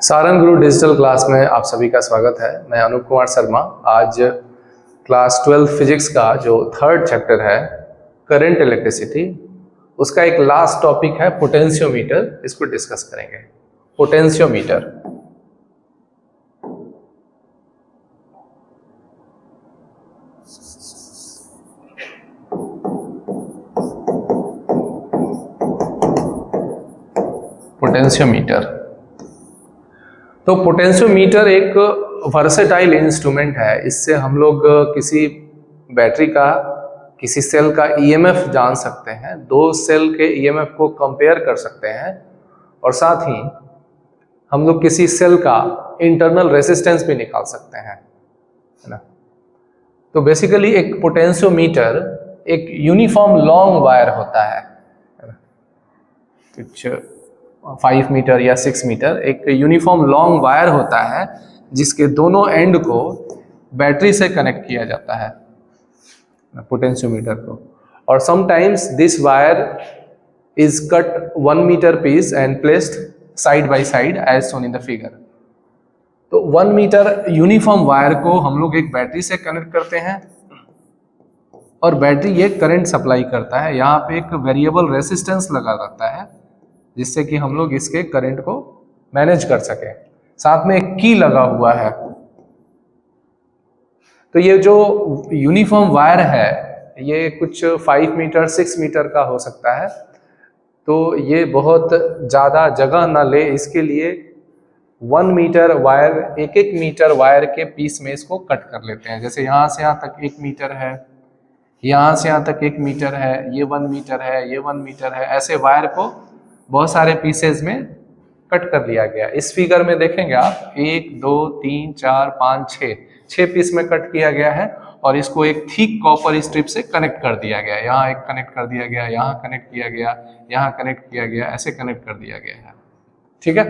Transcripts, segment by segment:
सारंग गुरु digital class में आप सभी का स्वागत है। मैं अनूप कुमार शर्मा। आज क्लास 12 फिजिक्स का जो थर्ड चैप्टर है करंट इलेक्ट्रिसिटी, उसका एक लास्ट टॉपिक है पोटेंशियोमीटर। इसको डिस्कस करेंगे। पोटेंशियोमीटर पोटेंशियोमीटर तो पोटेंशियोमीटर एक वर्सेटाइल इंस्ट्रूमेंट है। इससे हम लोग किसी बैटरी का, किसी सेल का ईएमएफ जान सकते हैं, दो सेल के ईएमएफ को कंपेयर कर सकते हैं, और साथ ही हम लोग किसी सेल का इंटरनल रेजिस्टेंस भी निकाल सकते हैं, है ना। तो बेसिकली एक पोटेंशियोमीटर एक यूनिफॉर्म लॉन्ग वायर होता है, कुछ 5 मीटर या 6 मीटर एक यूनिफॉर्म लॉन्ग वायर होता है जिसके दोनों एंड को बैटरी से कनेक्ट किया जाता है, पोटेंशियोमीटर को। और sometimes this wire is cut 1 meter piece and placed side by side as shown in the figure. तो 1 मीटर यूनिफॉर्म वायर को हम लोग एक बैटरी से कनेक्ट करते हैं और बैटरी ये करंट सप्लाई करता है। यहाँ पे एक वेरिएबल रेजिस्टेंस लगा रहता है जिससे कि हम लोग इसके करंट को मैनेज कर सकें। साथ में एक की लगा हुआ है। तो ये जो यूनिफॉर्म वायर है ये कुछ 5 मीटर 6 मीटर का हो सकता है। तो ये बहुत ज़्यादा जगह ना ले, इसके लिए 1 मीटर वायर, एक मीटर वायर के पीस में इसको कट कर लेते हैं। जैसे यहाँ से यहाँ तक 1 मीटर है, यहाँ से यहाँ तक 1 मीटर है, ये 1 मीटर है, ये 1 मीटर है। ऐसे वायर को बहुत सारे पीसेज में कट कर लिया गया। इस फिगर में देखेंगे आप 1 2 3 4 5 6 पीस में कट किया गया है और इसको एक थिक कॉपर स्ट्रिप से कनेक्ट कर दिया गया। यहाँ एक कनेक्ट कर दिया गया, यहाँ कनेक्ट किया गया, यहाँ कनेक्ट किया गया, ऐसे कनेक्ट कर दिया गया है। ठीक है,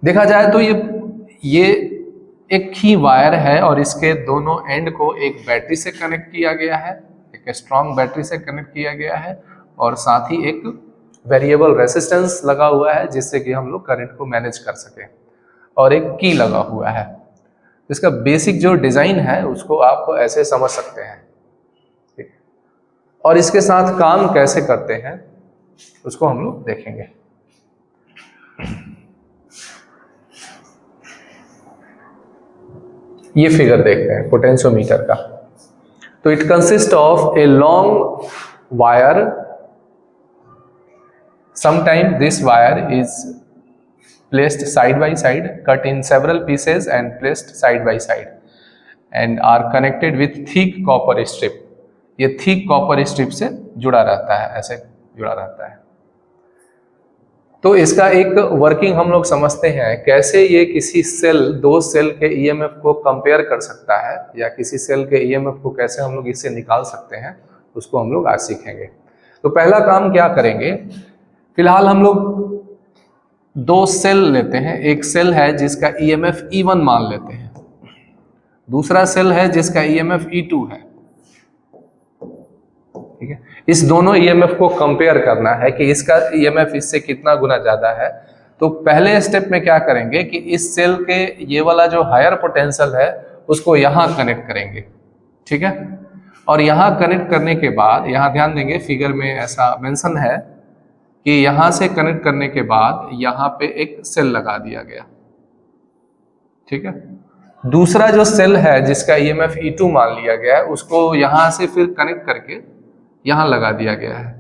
देखा जाए तो ये एक ही वायर है और इसके दोनों एंड को एक बैटरी से कनेक्ट किया गया है, एक स्ट्रॉन्ग बैटरी से कनेक्ट किया गया है, और साथ ही एक वेरिएबल रेजिस्टेंस लगा हुआ है जिससे कि हम लोग करंट को मैनेज कर सकें, और एक की लगा हुआ है। इसका बेसिक जो डिजाइन है उसको आप ऐसे समझ सकते हैं। ठीक, और इसके साथ काम कैसे करते हैं उसको हम लोग देखेंगे। ये फिगर देखते हैं पोटेंशियोमीटर का। तो it consist of a long wire. Sometimes this wire is placed side by side, cut in several pieces and placed side by side, and are connected with thick copper strip. ये thick copper strip से जुड़ा रहता है, ऐसे जुड़ा रहता है। तो इसका एक वर्किंग हम लोग समझते हैं, कैसे ये किसी सेल, दो सेल के ईएमएफ को कंपेयर कर सकता है, या किसी सेल के ईएमएफ को कैसे हम लोग इससे निकाल सकते हैं, उसको हम लोग आज सीखेंगे। तो पहला काम क्या करेंगे, फिलहाल हम लोग दो सेल लेते हैं। एक सेल है जिसका ईएमएफ E1 मान लेते हैं, दूसरा सेल है जिसका ईएमएफ E2 है। ठीक है, इस दोनों ईएमएफ को कंपेयर करना है कि इसका ईएमएफ इससे कितना गुना ज्यादा है। तो पहले स्टेप में क्या करेंगे कि इस सेल के ये वाला जो हायर पोटेंशियल है उसको यहाँ कनेक्ट करेंगे। ठीक है, और यहाँ कनेक्ट करने के बाद, यहाँ ध्यान देंगे फिगर में ऐसा मेंशन है कि यहाँ से कनेक्ट करने के बाद यहाँ पे एक सेल लगा दिया गया। ठीक है, दूसरा जो सेल है जिसका ईएमएफ E2 मान लिया गया है उसको यहाँ से फिर कनेक्ट करके यहाँ लगा दिया गया है।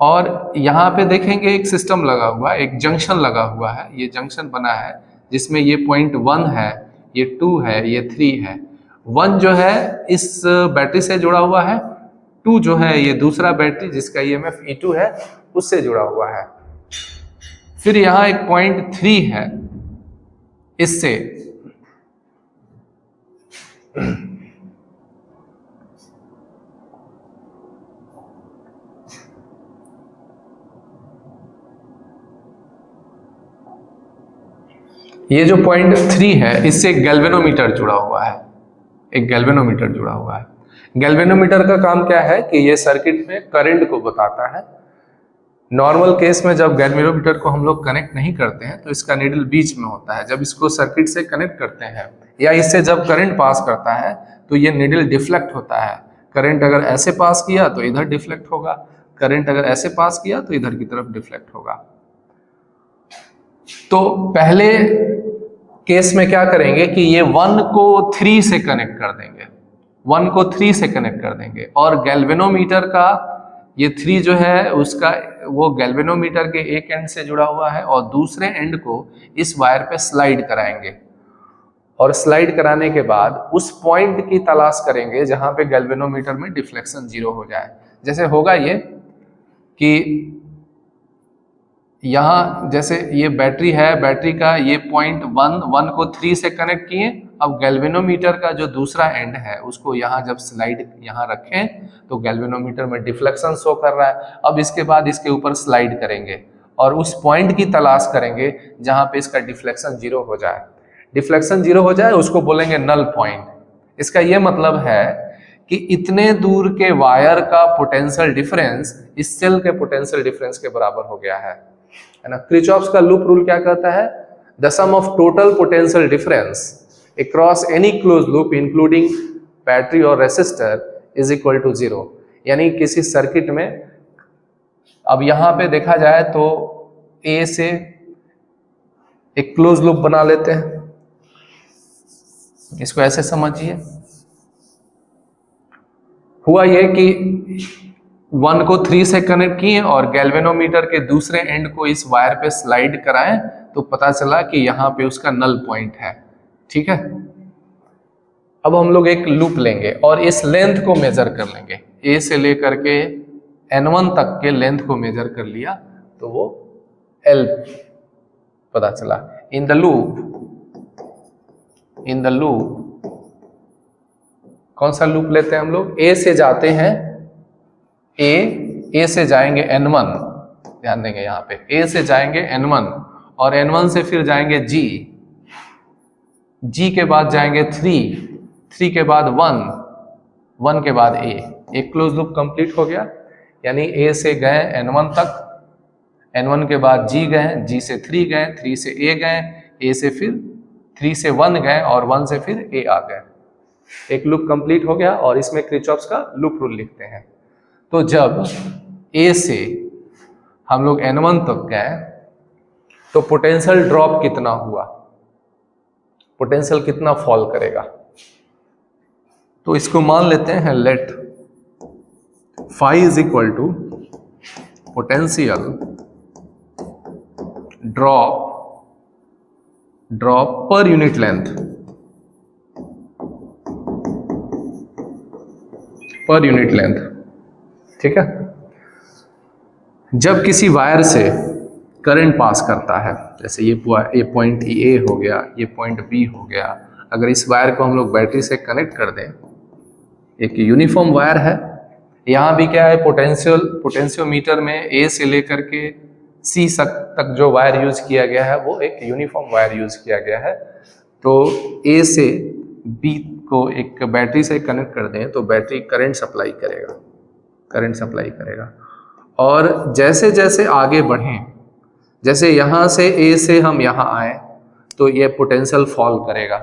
और यहाँ पे देखेंगे एक सिस्टम लगा हुआ है, एक जंक्शन लगा हुआ है। ये जंक्शन बना है जिसमें ये पॉइंट 1 है, ये 2 है, ये 3 है। 1 जो है इस बैटरी से जुड़ा हुआ है, 2 जो है ये दूसरा बैटरी जिसका ईएमएफ E2 है उससे जुड़ा हुआ है। फिर यहाँ एक पॉइंट 3 है, इससे ये जो पॉइंट 3 है इससे एक गैल्वेनोमीटर जुड़ा हुआ है, एक गैल्वेनोमीटर जुड़ा हुआ है। गैल्वेनोमीटर का काम क्या है कि ये सर्किट में करंट को बताता है। नॉर्मल केस में जब गैल्वेनोमीटर को हम लोग कनेक्ट नहीं करते हैं तो इसका नीडल बीच में होता है। जब इसको सर्किट से कनेक्ट करते हैं या इससे जब करंट पास करता है तो ये नीडल डिफ्लेक्ट होता है। करंट अगर ऐसे पास किया तो इधर डिफ्लेक्ट होगा, करंट अगर ऐसे पास किया तो इधर की तरफ डिफ्लेक्ट होगा। तो पहले केस में क्या करेंगे कि ये 1 को 3 से कनेक्ट कर देंगे, 1 को 3 से कनेक्ट कर देंगे, और गैल्वेनोमीटर का ये 3 जो है उसका वो गैल्वेनोमीटर के एक एंड से जुड़ा हुआ है और दूसरे एंड को इस वायर पे स्लाइड कराएंगे, और स्लाइड कराने के बाद उस पॉइंट की तलाश करेंगे जहां पे गैल्वेनोमीटर में डिफ्लेक्शन 0 हो जाए। जैसे होगा ये कि यहाँ जैसे ये बैटरी है, बैटरी का ये पॉइंट 1 को 3 से कनेक्ट किए, अब गैल्वेनोमीटर का जो दूसरा एंड है उसको यहाँ जब स्लाइड यहाँ रखें तो गैल्वेनोमीटर में डिफ्लेक्शन शो कर रहा है। अब इसके बाद इसके ऊपर स्लाइड करेंगे और उस पॉइंट की तलाश करेंगे जहाँ पे इसका डिफ्लेक्शन 0 हो जाए। डिफ्लेक्शन 0 हो जाए उसको बोलेंगे नल पॉइंट। इसका ये मतलब है कि इतने दूर के वायर का पोटेंशियल डिफरेंस इस सेल के पोटेंशियल डिफरेंस के बराबर हो गया है ना। किरचॉफ्स का लूप रूल क्या कहता है? The sum of total potential difference across any close loop including battery और रेसिस्टर इज इक्वल टू 0। यानी किसी सर्किट में, अब यहां पे देखा जाए तो ए से एक क्लोज लूप बना लेते हैं, इसको ऐसे समझिए। हुआ ये कि 1 को 3 से कनेक्ट किए और गैल्वेनोमीटर के दूसरे एंड को इस वायर पे स्लाइड कराएं तो पता चला कि यहाँ पे उसका नल पॉइंट है। ठीक है, अब हम लोग एक लूप लेंगे और इस लेंथ को मेजर कर लेंगे। ए से लेकर के N1 तक के लेंथ को मेजर कर लिया तो वो L पता चला। इन द लूप कौन सा लूप लेते हैं हम लोग? ए से जाते हैं, ए से जाएंगे N1, ध्यान देंगे यहाँ पे, ए से जाएंगे N1 और N1 से फिर जाएंगे G के बाद जाएंगे 3 के बाद 1 के बाद A। एक क्लोज लूप कंप्लीट हो गया। यानी A से गए N1 तक, N1 के बाद G गए, G से 3 गए, 3 से A गए, A से फिर 3 से 1 गए और 1 से फिर A आ गए। एक लूप कंप्लीट हो गया और इसमें किरचॉफ्स का लूप रूल लिखते हैं। तो जब A से हम लोग N1 तक गए तो पोटेंशियल ड्रॉप कितना हुआ, पोटेंशियल कितना फॉल करेगा? तो इसको मान लेते हैं let phi is equal to potential drop per unit length, per unit length. ठीक है, जब किसी वायर से करंट पास करता है, जैसे ये पॉइंट ए हो गया, ये पॉइंट बी हो गया, अगर इस वायर को हम लोग बैटरी से कनेक्ट कर दें, एक यूनिफॉर्म वायर है, यहाँ भी क्या है, पोटेंशियोमीटर में ए से लेकर के सी तक जो वायर यूज किया गया है वो एक यूनिफॉर्म वायर यूज किया गया है। तो ए से बी को एक बैटरी से कनेक्ट कर दें तो बैटरी करंट सप्लाई करेगा, और जैसे जैसे आगे बढ़ें, जैसे यहाँ से ए से हम यहाँ आए तो ये पोटेंशियल फॉल करेगा,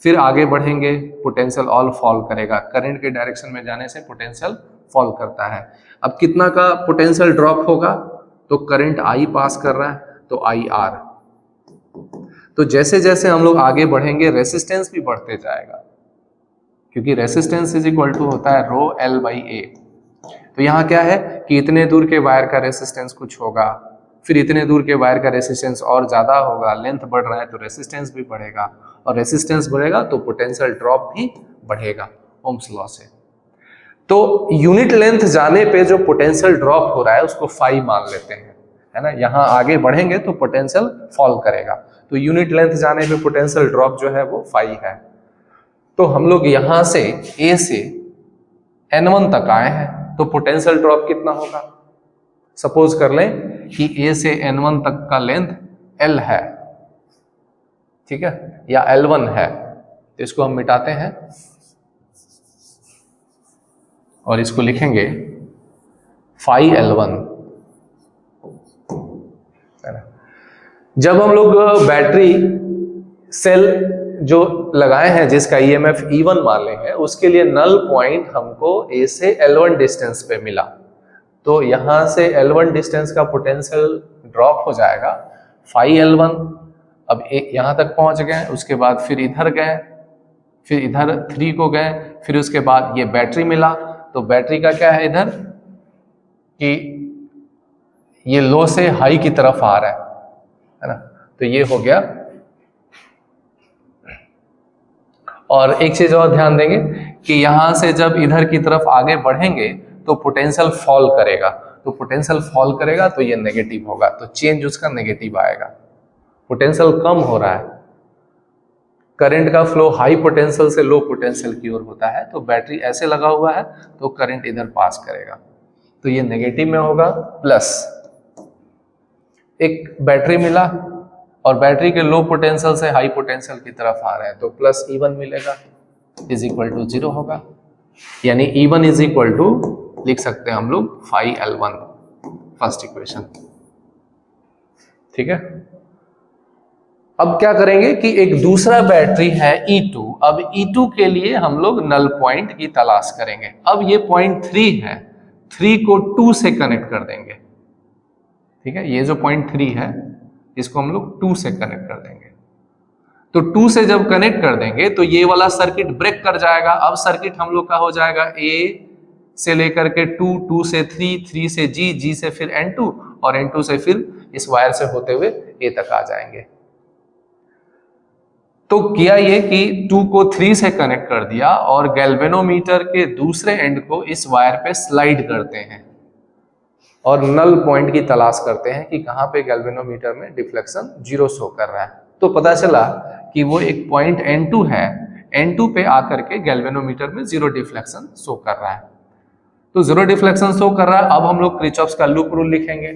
फिर आगे बढ़ेंगे पोटेंशियल ऑल फॉल करेगा। करंट के डायरेक्शन में जाने से पोटेंशियल फॉल करता है। अब कितना का पोटेंशियल ड्रॉप होगा? तो करंट आई पास कर रहा है तो आई आर। तो जैसे जैसे हम लोग आगे बढ़ेंगे रेसिस्टेंस भी बढ़ते जाएगा, क्योंकि रेसिस्टेंस इज इक्वल टू होता है रो एल बाई ए। तो यहाँ क्या है कि इतने दूर के वायर का रेसिस्टेंस कुछ होगा, फिर इतने दूर के वायर का रेसिस्टेंस और ज़्यादा होगा, लेंथ बढ़ रहा है तो रेसिस्टेंस भी बढ़ेगा, और रेसिस्टेंस बढ़ेगा तो पोटेंशियल ड्रॉप भी बढ़ेगा ओम्स लॉ से। तो यूनिट लेंथ जाने पे जो पोटेंशियल ड्रॉप हो रहा है उसको फाई मान लेते हैं, है ना। यहाँ आगे बढ़ेंगे तो पोटेंशियल फॉल करेगा, तो यूनिट लेंथ जाने पे पोटेंशियल ड्रॉप जो है वो फाई है। तो हम लोग यहाँ से ए से N1 तक आए हैं तो पोटेंशियल ड्रॉप कितना होगा? सपोज कर लें कि ए से N1 तक का लेंथ L है, ठीक है, या L1 है, तो इसको हम मिटाते हैं और इसको लिखेंगे फाई L1 जब हम लोग बैटरी सेल जो लगाए हैं जिसका ईएमएफ E1 माने हैं, उसके लिए नल पॉइंट हमको ए से L1 डिस्टेंस पे मिला, तो यहां से L1 डिस्टेंस का पोटेंशियल ड्रॉप हो जाएगा फाई L1। अब एक यहां तक पहुंच गए, उसके बाद फिर इधर गए, फिर इधर 3 को गए, फिर उसके बाद ये बैटरी मिला, तो बैटरी का क्या है इधर कि ये लो से हाई की तरफ आ रहा है ना, तो ये हो गया। और एक चीज और ध्यान देंगे कि यहां से जब इधर की तरफ आगे बढ़ेंगे तो पोटेंशियल फॉल करेगा, तो पोटेंशियल फॉल करेगा तो ये नेगेटिव होगा, तो चेंज उसका नेगेटिव आएगा। पोटेंशियल कम हो रहा है, करंट का फ्लो हाई पोटेंशियल से लो पोटेंशियल की ओर होता है, तो बैटरी ऐसे लगा हुआ है तो करंट इधर पास करेगा, तो ये नेगेटिव में होगा। प्लस एक बैटरी मिला और बैटरी के लो पोटेंशियल से हाई पोटेंशियल की तरफ आ रहे हैं, तो प्लस E1 मिलेगा इज इक्वल टू 0 होगा, यानी E1 इज इक्वल टू लिख सकते हैं हम लोग फाई L1, फर्स्ट इक्वेशन। ठीक है, अब क्या करेंगे कि एक दूसरा बैटरी है E2, अब E2 के लिए हम लोग नल पॉइंट की तलाश करेंगे। अब ये पॉइंट 3 है, 3 को 2 से कनेक्ट कर देंगे। ठीक है, ये जो पॉइंट 3 है इसको हम लोग 2 से कनेक्ट कर देंगे, तो 2 से जब कनेक्ट कर देंगे तो ये वाला सर्किट ब्रेक कर जाएगा। अब सर्किट हम लोग का हो जाएगा A से लेकर के 2, 2 से 3, 3 से G, G से फिर N2 और N2 से फिर इस वायर से होते हुए A तक आ जाएंगे। तो किया ये कि 2 को 3 से कनेक्ट कर दिया और गैल्वेनोमीटर के दूसरे एंड को इस वायर पे स्लाइड करते हैं और नल पॉइंट की तलाश करते हैं कि कहां पे गैल्वेनोमीटर में डिफ्लेक्शन 0 शो कर रहा है। तो पता चला कि वो एक पॉइंट N2 है, N2 पे आकर के गैल्वेनोमीटर में 0 डिफ्लेक्शन शो कर रहा है, तो 0 डिफ्लेक्शन शो कर रहा है। अब हम लोग किरचॉफ्स का लूप रूल लिखेंगे।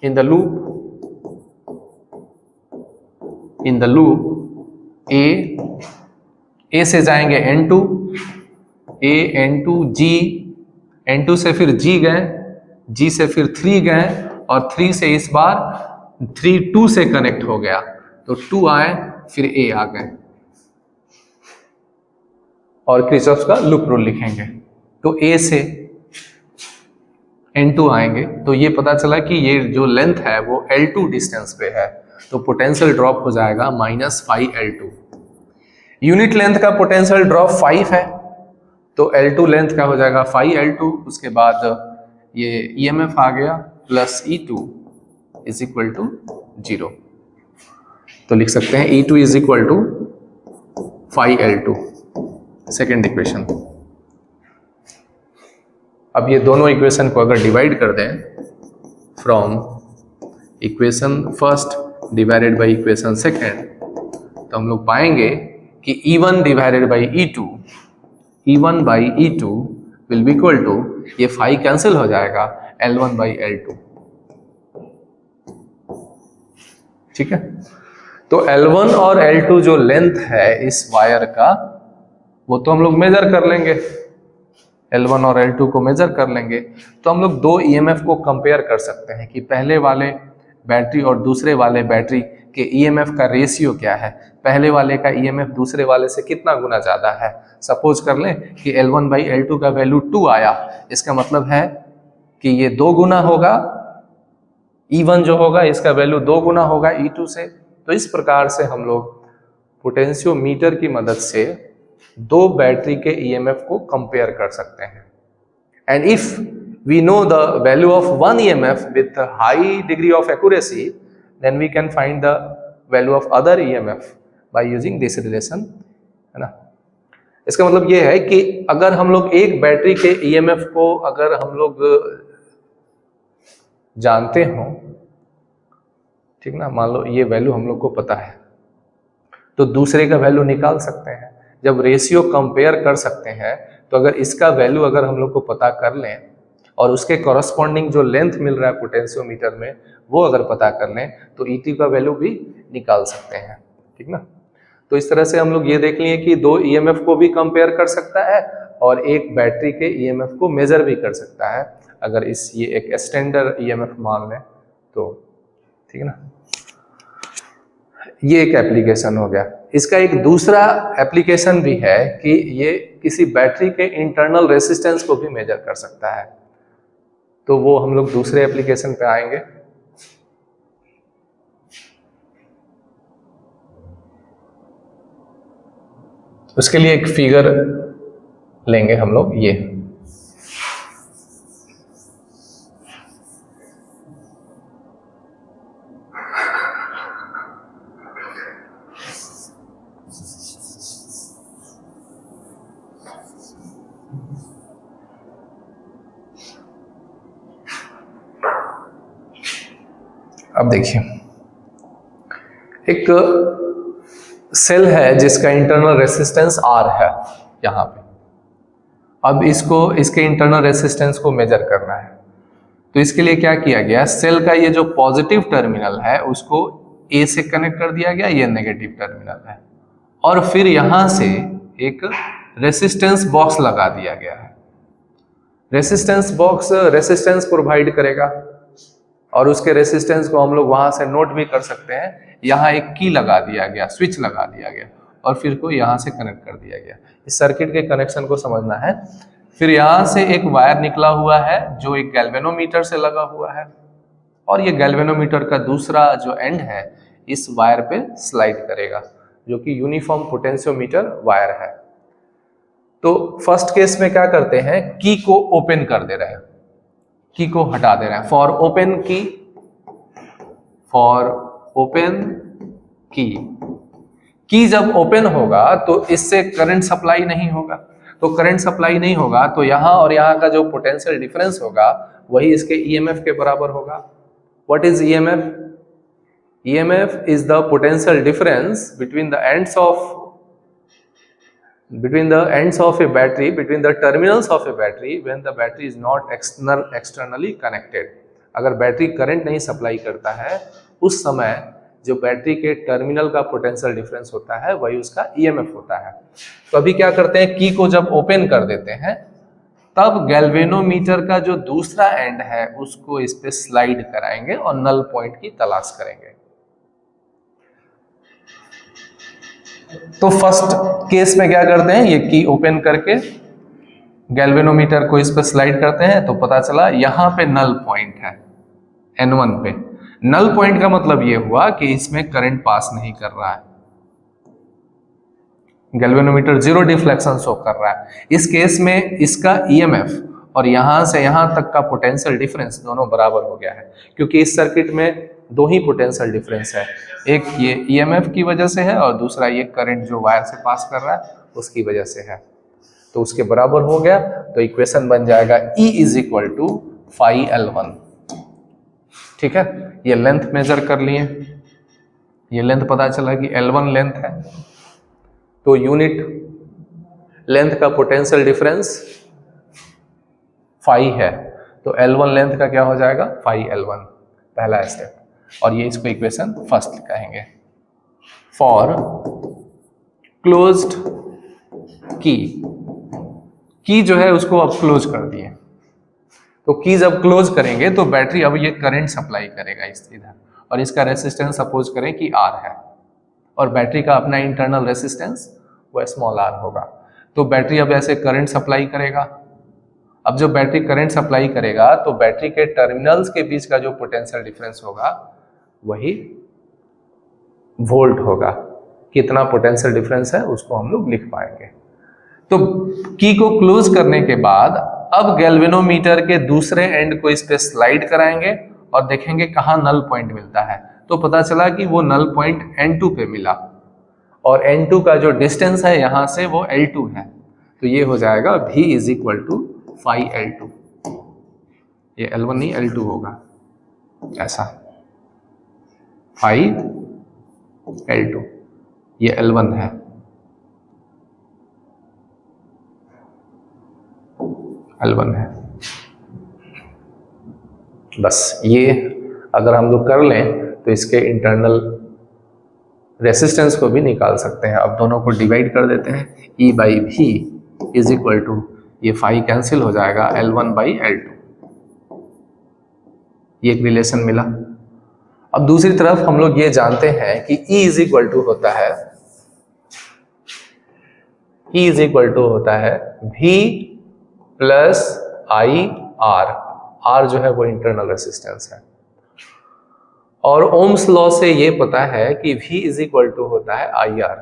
इन द लूप A से जाएंगे N2, A N2 G, N2 से फिर G गए, G से फिर 3 गए और 3 से इस बार 3 2 से कनेक्ट हो गया, तो 2 आए फिर A आ गए और किरचॉफ्स का लूप रूल लिखेंगे। तो A से N2 आएंगे, तो ये पता चला कि ये जो लेंथ है वो L2 डिस्टेंस पे है, तो पोटेंशियल ड्रॉप हो जाएगा -5L2। यूनिट लेंथ का पोटेंशियल ड्रॉप 5 है, तो L2 लेंथ का हो जाएगा 5L2। उसके बाद ये EMF आ गया plus E2 is equal to 0, तो लिख सकते हैं E2 is equal to 5L2, second equation. अब ये दोनों इक्वेशन को अगर डिवाइड कर दें from equation first divided by equation second, तो हम लोग पाएंगे कि E1 divided by E2, E1 by E2 will be equal to, ये 5 कैंसिल हो जाएगा, L1 बाई L2। ठीक है, तो L1 और L2 जो लेंथ है इस वायर का वो तो हम लोग मेजर कर लेंगे, L1 और L2 को मेजर कर लेंगे, तो हम लोग दो EMF को कंपेयर कर सकते हैं कि पहले वाले बैटरी और दूसरे वाले बैटरी के EMF का रेशियो क्या है, पहले वाले का EMF दूसरे वाले से कितना गुना ज़्यादा है। सपोज कर लें कि L1 बाई L2 का वैल्यू 2 आया, इसका मतलब है कि ये 2 गुना होगा, E1 जो होगा इसका वैल्यू 2 गुना होगा E2 से। तो इस प्रकार से हम लोग पोटेंशियोमीटर की मदद से दो बैटरी के EMF को कंपेयर कर सकते हैं। And if we know the value of one EMF with a high degree of accuracy, then we can find the value of other EMF by using this relation, है ना। इसका मतलब ये है कि अगर हम लोग एक बैटरी के EMF को अगर हम लोग जानते हो, ठीक ना, मान लो ये वैल्यू हम लोग को पता है, तो दूसरे का वैल्यू निकाल सकते हैं। जब रेशियो कंपेयर कर सकते हैं तो अगर इसका वैल्यू अगर हम लोग को पता कर लें और उसके कॉरस्पॉन्डिंग जो लेंथ मिल रहा है पोटेंशियोमीटर में वो अगर पता कर लें तो E2 का वैल्यू भी निकाल सकते हैं। ठीक ना, तो इस तरह से हम लोग ये देख लिए कि दो EMF को भी कंपेयर कर सकता है और एक बैटरी के EMF को मेजर भी कर सकता है, अगर ये एक स्टैंडर्ड EMF मान लें तो। ठीक है ना। ये एक एप्लीकेशन हो गया। इसका एक दूसरा एप्लीकेशन भी है कि ये किसी बैटरी के इंटरनल रेसिस्टेंस को भी मेजर कर सकता है, तो वो हम लोग दूसरे एप्लीकेशन पे आएंगे। उसके लिए एक फिगर लेंगे हम लोग, ये अब देखिए, एक सेल है जिसका इंटरनल रेसिस्टेंस R है यहाँ पे। अब इसके इंटरनल रेसिस्टेंस को मेजर करना है, तो इसके लिए क्या किया गया, सेल का ये जो पॉजिटिव टर्मिनल है उसको A से कनेक्ट कर दिया गया, ये नेगेटिव टर्मिनल है, और फिर यहाँ से एक रेसिस्टेंस बॉक्स लगा दिया गया है। रेसिस्टेंस बॉक्स रेसिस्टेंस प्रोवाइड करेगा, और उसके रेसिस्टेंस को हम लोग वहां से नोट भी कर सकते हैं। यहाँ एक की लगा दिया गया, स्विच लगा दिया गया, और फिर को यहाँ से कनेक्ट कर दिया गया। इस सर्किट के कनेक्शन को समझना है। फिर यहाँ से एक वायर निकला हुआ है जो एक गैल्वेनोमीटर से लगा हुआ है, और ये गैल्वेनोमीटर का दूसरा जो एंड है इस वायर पे स्लाइड करेगा, जो कि यूनिफॉर्म पोटेंशियोमीटर वायर है। तो फर्स्ट केस में क्या करते हैं, की को ओपन कर दे रहे हैं, की को हटा दे रहे हैं। फॉर ओपन की जब ओपन होगा तो इससे करंट सप्लाई नहीं होगा, तो करंट सप्लाई नहीं होगा तो यहाँ और यहाँ का जो पोटेंशियल डिफरेंस होगा वही इसके ईएमएफ के बराबर होगा। What is EMF? EMF is the potential difference between the ends of a battery, between the terminals of a battery when the battery is not externally connected। अगर बैटरी करंट नहीं supply करता है उस समय जो बैटरी के terminal का potential difference होता है वही उसका ईएमएफ होता है। तो अभी क्या करते हैं, की को जब ओपन कर देते हैं तब गैल्वेनोमीटर का जो दूसरा एंड है उसको इस पे स्लाइड कराएंगे और नल पॉइंट की तलाश करेंगे। तो फर्स्ट केस में क्या करते हैं, ये की ओपन करके गैल्वेनोमीटर को इस पे स्लाइड करते हैं, तो पता चला यहाँ पे नल पॉइंट है N1 पे। नल पॉइंट का मतलब ये हुआ कि इसमें करंट पास नहीं कर रहा है, गैल्वेनोमीटर जीरो डिफ्लेक्शन शो कर रहा है। इस केस में इसका ईएमएफ और यहां से यहां तक का पोटेंशियल डिफरेंस दोनों बराबर हो गया है, क्योंकि इस सर्किट में दो ही पोटेंशियल डिफरेंस है, एक ये ईएमएफ की वजह से है और दूसरा ये करंट जो वायर से पास कर रहा है उसकी वजह से है। तो उसके बराबर हो गया, तो इक्वेशन बन जाएगा E is equal to phi L1। ठीक है, ये लेंथ मेजर कर लिए, ये लेंथ पता चला कि L1 लेंथ है, तो यूनिट लेंथ का पोटेंशियल डिफरेंस फाई है, तो L1 लेंथ का क्या हो जाएगा, फाई L1, पहला स्टेप। और ये इसको इक्वेशन फर्स्ट कहेंगे। फॉर क्लोज्ड की जो है उसको अब क्लोज कर दिए, तो की जब क्लोज करेंगे तो बैटरी अब ये करंट सप्लाई करेगा इस इधर, और इसका रेसिस्टेंस सपोज करें कि R है और बैटरी का अपना इंटरनल रेसिस्टेंस वो स्मॉल r होगा। तो बैटरी अब ऐसे करंट सप्लाई करेगा। अब जब बैटरी करंट सप्लाई करेगा तो बैटरी के टर्मिनल्स के बीच का जो पोटेंशियल डिफरेंस होगा वही वोल्ट होगा। कितना पोटेंशियल डिफरेंस है उसको हम लोग लिख पाएंगे। तो की को क्लोज करने के बाद अब गैल्वेनोमीटर के दूसरे एंड को इस पे स्लाइड कराएंगे और देखेंगे कहाँ नल पॉइंट मिलता है। तो पता चला कि वो नल पॉइंट N2 पे मिला, और N2 का जो डिस्टेंस है यहाँ से वो L2 है, तो ये हो जाएगा V is equal to phi L2। ये L1 नहीं L2 होगा, ऐसा फाई L2, ये L1 है, L1 है। बस ये अगर हम लोग कर लें तो इसके इंटरनल रेसिस्टेंस को भी निकाल सकते हैं। अब दोनों को डिवाइड कर देते हैं, E by V is equal to, ये फाई कैंसिल हो जाएगा, L1 बाई L2, ये एक रिलेशन मिला। अब दूसरी तरफ हम लोग ये जानते हैं कि E इज इक्वल टू होता है V plus I R. R जो है वो इंटरनल रेसिस्टेंस है, और ओम्स लॉ से ये पता है कि V इज इक्वल टू होता है आई आर।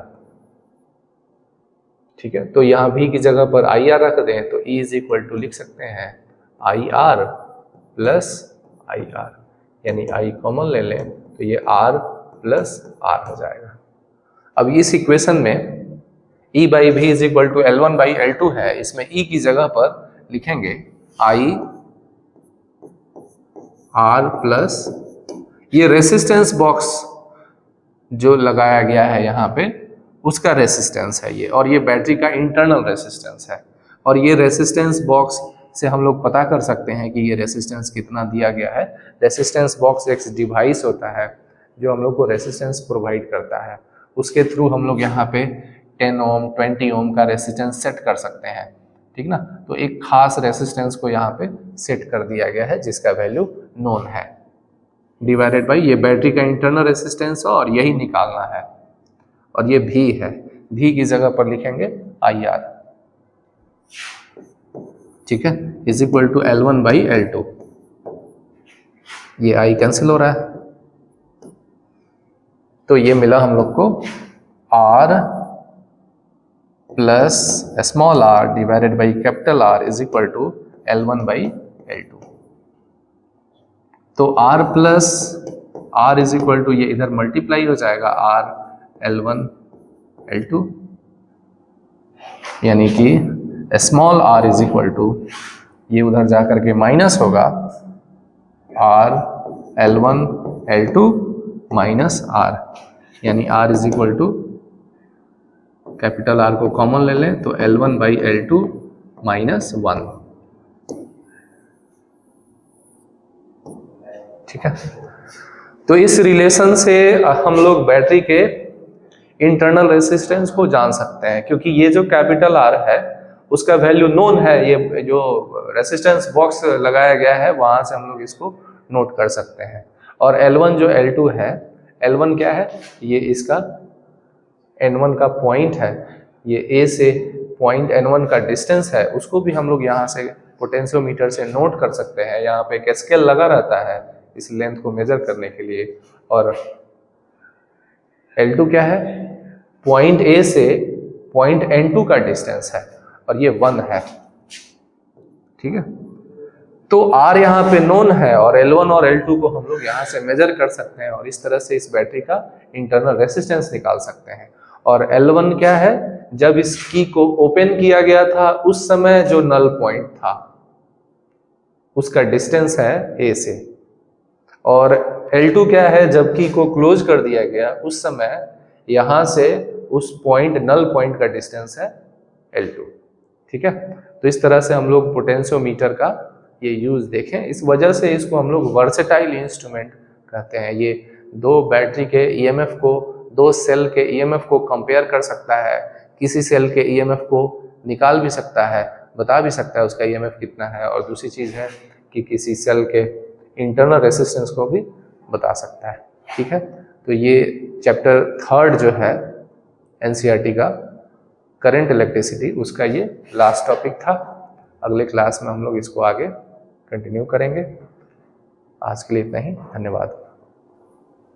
ठीक है, तो यहां V की जगह पर आई आर रख दें तो E इज इक्वल टू लिख सकते हैं आई आर प्लस आई आर, यानी I कॉमन ले लें तो ये R प्लस आर हो जाएगा। अब इस इक्वेशन में E by V is equal to L1 by L2 है, इसमें E की जगह पर लिखेंगे आई आर प्लस ये रेसिस्टेंस बॉक्स जो लगाया गया है यहाँ पे उसका रेसिस्टेंस है ये, और ये बैटरी का इंटरनल रेसिस्टेंस है। और ये रेसिस्टेंस बॉक्स से हम लोग पता कर सकते हैं कि ये रेसिस्टेंस कितना दिया गया है। रेसिस्टेंस बॉक्स एक डिवाइस होता है जो हम लोग को रेसिस्टेंस प्रोवाइड करता है, उसके थ्रू हम लोग यहाँ पे 10 ओम 20 ओम का रेसिस्टेंस सेट कर सकते हैं। ठीक ना, तो एक खास रेसिस्टेंस को यहाँ पे सेट कर दिया गया है जिसका वैल्यू नोन है, डिवाइडेड बाई ये बैटरी का इंटरनल रेसिस्टेंस और यही निकालना है, और ये V है। V की जगह पर लिखेंगे आई आर, ठीक है, is equal to L1 by L2। ये I कैंसिल हो रहा है, तो ये मिला हम लोग को R plus small r divided by capital R is equal to L1 by L2। तो R plus R is equal to ये इधर मल्टीप्लाई हो जाएगा R L1 L2, यानी कि small r is equal to ये उधर जा करके माइनस होगा R L1 L2 minus R, यानी R is equal to capital R को कॉमन ले लें तो L1 बाई L2 माइनस 1। ठीक है, तो इस रिलेशन से हम लोग बैटरी के इंटरनल रेसिस्टेंस को जान सकते हैं, क्योंकि ये जो कैपिटल R है उसका वैल्यू नोन है। ये जो रेसिस्टेंस बॉक्स लगाया गया है वहां से हम लोग इसको नोट कर सकते हैं। और L1 जो L2 है, L1 क्या है, ये इसका N1 का पॉइंट है, ये A से पॉइंट N1 का डिस्टेंस है, उसको भी हम लोग यहाँ से पोटेंशियोमीटर से नोट कर सकते हैं। यहाँ पे एक स्केल लगा रहता है इस लेंथ को मेजर करने के लिए। और L2 क्या है, पॉइंट A से पॉइंट N2 का डिस्टेंस है, और ये 1 है। ठीक है, तो R यहाँ पे नोन है और L1 और L2 को हम लोग यहाँ से मेजर कर सकते हैं, और इस तरह से इस बैटरी का इंटरनल रेसिस्टेंस निकाल सकते हैं। और L1 क्या है, जब इस की को ओपन किया गया था उस समय जो नल पॉइंट था उसका डिस्टेंस है A से। और L2 क्या है, जब की को क्लोज कर दिया गया उस समय यहाँ से उस पॉइंट नल पॉइंट का डिस्टेंस है L2। ठीक है, तो इस तरह से हम लोग पोटेंशियोमीटर का ये यूज देखें, इस वजह से इसको हम लोग वर्सेटाइल इंस्ट्रूमेंट कहते हैं। ये दो बैटरी के ईएमएफ को, दो सेल के ईएमएफ को कंपेयर कर सकता है, किसी सेल के ईएमएफ को निकाल भी सकता है, बता भी सकता है उसका ईएमएफ कितना है, और दूसरी चीज़ है कि किसी सेल के इंटरनल रेसिस्टेंस को भी बता सकता है। ठीक है, तो ये चैप्टर 3 जो है एनसीईआरटी का करंट इलेक्ट्रिसिटी, उसका ये लास्ट टॉपिक था। अगले क्लास में हम लोग इसको आगे कंटिन्यू करेंगे। आज के लिए इतना ही, धन्यवाद।